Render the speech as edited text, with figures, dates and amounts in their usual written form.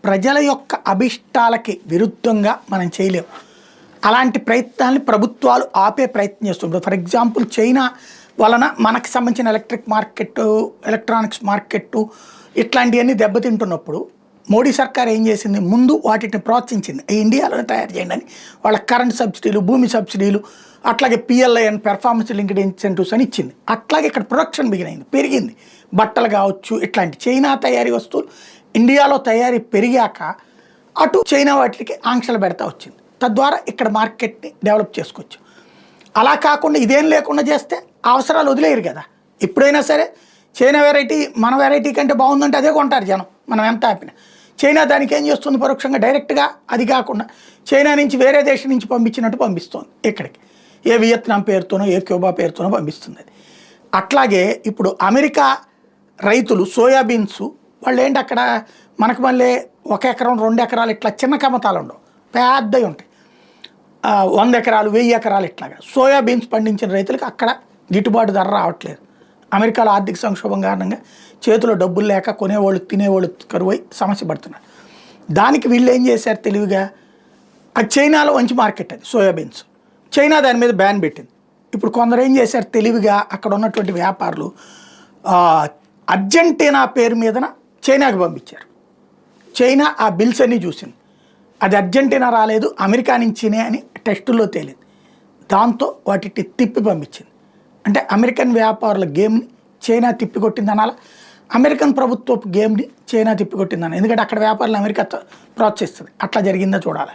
ప్రజల యొక్క అభిష్టాలకి విరుద్ధంగా మనం చేయలేము. అలాంటి ప్రయత్నాన్ని ప్రభుత్వాలు ఆపే ప్రయత్నం చేస్తుంటారు. ఫర్ ఎగ్జాంపుల్ చైనా వలన మనకు సంబంధించిన ఎలక్ట్రానిక్స్ మార్కెట్టు ఇట్లాంటివన్నీ దెబ్బతింటున్నప్పుడు మోడీ సర్కార్ ఏం చేసింది, ముందు వాటిని ప్రోత్సహించింది. ఇండియాలోనే తయారు చేయండి అని వాళ్ళ కరెంట్ సబ్సిడీలు, భూమి సబ్సిడీలు, అట్లాగే పిఎల్ఐఎన్ పెర్ఫార్మెన్స్ లింక్డ్ ఇన్సెంటివ్స్ అని ఇచ్చింది. అట్లాగే ఇక్కడ ప్రొడక్షన్ పెరిగింది. బట్టలు కావచ్చు, ఇట్లాంటి చైనా తయారీ వస్తువులు ఇండియాలో తయారీ పెరిగాక అటు చైనా వాటికి ఆంక్షలు పెడతా వచ్చింది. తద్వారా ఇక్కడ మార్కెట్ని డెవలప్ చేసుకోవచ్చు. అలా కాకుండా ఇదేం లేకుండా చేస్తే అవసరాలు వదిలేయరు కదా. ఎప్పుడైనా సరే చైనా వెరైటీ మన వెరైటీ కంటే బాగుందంటే అదే కొంటారు జనం, మనం ఎంత ఆపినా. చైనా దానికి ఏం చేస్తుంది, పరోక్షంగా డైరెక్ట్గా అది కాకుండా చైనా నుంచి వేరే దేశం నుంచి పంపించినట్టు పంపిస్తుంది ఇక్కడికి. ఏ వియత్నాం పేరుతోనో ఏ క్యూబా పేరుతోనో పంపిస్తుంది అది. అట్లాగే ఇప్పుడు అమెరికా రైతులు సోయాబీన్స్ వాళ్ళు ఏంటి అక్కడ మనకు మళ్ళీ 1 ఎకరం 2 ఎకరాలు ఇట్లా చిన్న కమతాలు ఉండవు, పెద్దవి ఉంటాయి. 100 ఎకరాలు 1000 ఎకరాలు ఇట్లాగా సోయాబీన్స్ పండించిన రైతులకు అక్కడ గిట్టుబాటు ధర రావట్లేదు. అమెరికాలో ఆర్థిక సంక్షోభం కారణంగా చేతిలో డబ్బులు లేక కొనేవాళ్ళు తినేవాళ్ళు కరువై సమస్య పడుతున్నారు. దానికి వీళ్ళు ఏం చేశారు తెలివిగా, అది చైనాలో మంచి మార్కెట్ అది సోయాబీన్స్, చైనా దాని మీద బ్యాన్ పెట్టింది. ఇప్పుడు కొందరు ఏం చేశారు తెలివిగా, అక్కడ ఉన్నటువంటి వ్యాపారులు అర్జెంటీనా పేరు మీదన చైనాకి పంపించారు. చైనా ఆ బిల్స్ అన్నీ చూసింది, అది అర్జెంటీనా రాలేదు అమెరికా నుంచినే అని టెస్టుల్లో తేలింది. దాంతో వాటిని తిప్పి పంపించింది. అంటే అమెరికన్ వ్యాపారుల గేమ్ని చైనా తిప్పికొట్టింది అనాలా, అమెరికన్ ప్రభుత్వపు గేమ్ని చైనా తిప్పికొట్టిందని. ఎందుకంటే అక్కడ వ్యాపారులు అమెరికా ప్రోత్సహిస్తుంది. అట్లా జరిగిందో చూడాలి.